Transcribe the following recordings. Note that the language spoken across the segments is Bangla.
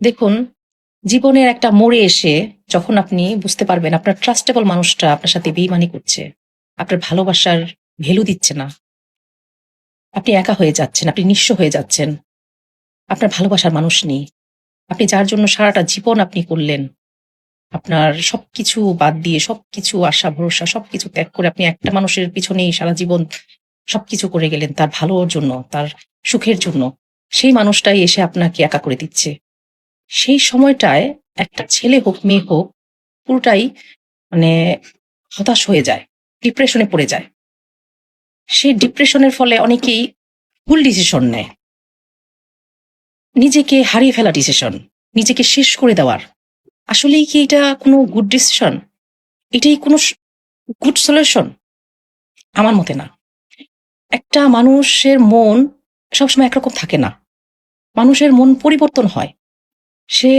দেখুন, জীবনের একটা মোড়ে এসে যখন আপনি বুঝতে পারবেন আপনার ট্রাস্টেবল মানুষটা আপনার সাথে বেইমানি করছে, আপনার ভালোবাসার ভ্যালু দিচ্ছে না, আপনি একা হয়ে যাচ্ছেন, আপনি নিঃস্ব হয়ে যাচ্ছেন, আপনার ভালোবাসার মানুষ নেই। আপনি যার জন্য সারাটা জীবন আপনি করলেন, আপনার সবকিছু বাদ দিয়ে সবকিছু আশা ভরসা সবকিছু ত্যাগ করে আপনি একটা মানুষের পিছনেই সারা জীবন সবকিছু করে গেলেন তার ভালোর জন্য, তার সুখের জন্য। সেই মানুষটাই এসে আপনাকে একা করে দিচ্ছে। সেই সময়টায় একটা ছেলে হোক মেয়ে হোক পুরোটাই মানে হতাশ হয়ে যায়, ডিপ্রেশনে পড়ে যায়। সেই ডিপ্রেশনের ফলে অনেকেই ভুল ডিসিশন নেয়, নিজেকে হারিয়ে ফেলা ডিসিশন, নিজেকে শেষ করে দেওয়ার। আসলেই কি এটা কোনো গুড ডিসিশন? এটাই কোনো গুড সলিউশন? আমার মতে না। একটা মানুষের মন সবসময় একরকম থাকে না, মানুষের মন পরিবর্তন হয়। সে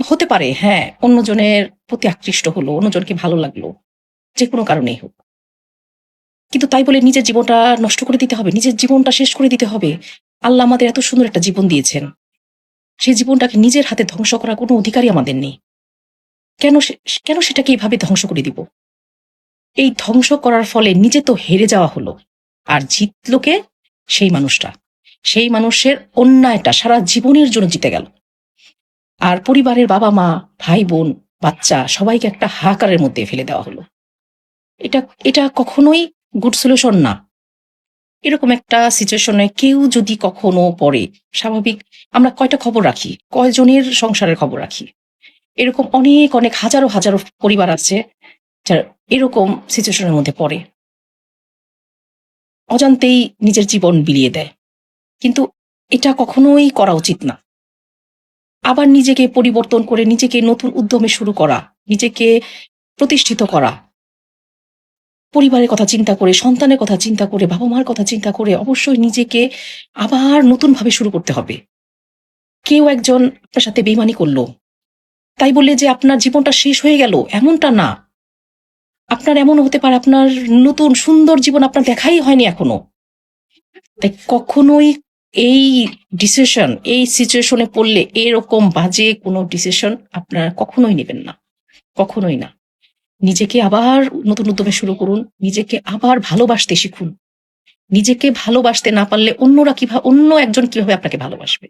হতে পারে, হ্যাঁ, অন্যজনের প্রতি আকৃষ্ট হলো, অন্যজনকে ভালো লাগলো, যে কোনো কারণেই হোক, কিন্তু তাই বলে নিজের জীবনটা নষ্ট করে দিতে হবে, নিজের জীবনটা শেষ করে দিতে হবে? আল্লাহ আমাদের এত সুন্দর একটা জীবন দিয়েছেন, সেই জীবনটাকে নিজের হাতে ধ্বংস করার কোনো অধিকারই আমাদের নেই। কেন কেন সেটাকে এইভাবে ধ্বংস করে দিব? এই ধ্বংস করার ফলে নিজে তো হেরে যাওয়া হলো, আর জিতলো কে? সেই মানুষটা। সেই মানুষের অন্যায়টা সারা জীবনের জন্য জিতে গেল। আর পরিবারের বাবা মা, ভাই বোন, বাচ্চা সবাইকে একটা হাহাকারের মধ্যে ফেলে দেওয়া হলো। এটা এটা কখনোই গুড সলিউশন না। এরকম একটা সিচুয়েশনে কেউ যদি কখনো পড়ে, স্বাভাবিক, আমরা কয়টা খবর রাখি, কয়জনের সংসারের খবর রাখি? এরকম অনেক অনেক হাজারো হাজারো পরিবার আছে যারা এরকম সিচুয়েশনের মধ্যে পড়ে, অজান্তেই নিজের জীবন বিলিয়ে দেয়। কিন্তু এটা কখনোই করা উচিত না। আবার নিজেকে পরিবর্তন করে নিজেকে নতুন উদ্যমে শুরু করা, নিজেকে প্রতিষ্ঠিত করা, পরিবারের কথা চিন্তা করে, সন্তানের কথা চিন্তা করে, বাবা মার কথা চিন্তা করে অবশ্যই নিজেকে আবার নতুনভাবে শুরু করতে হবে। কেউ একজন আপনার সাথে বেইমানি করলো, তাই বলে যে আপনার জীবনটা শেষ হয়ে গেল এমনটা না। আপনার এমনও হতে পারে আপনার নতুন সুন্দর জীবন আপনার দেখাই হয়নি এখনো। তাই কখনোই এই ডিসিশন, এই সিচুয়েশনে পড়লে এরকম বাজে কোনো ডিসিশন আপনারা কখনোই নেবেন না, কখনোই না। নিজেকে আবার নতুন উদ্যমে শুরু করুন, নিজেকে আবার ভালোবাসতে শিখুন। নিজেকে ভালোবাসতে না পারলে অন্য একজন কিভাবে আপনাকে ভালোবাসবে?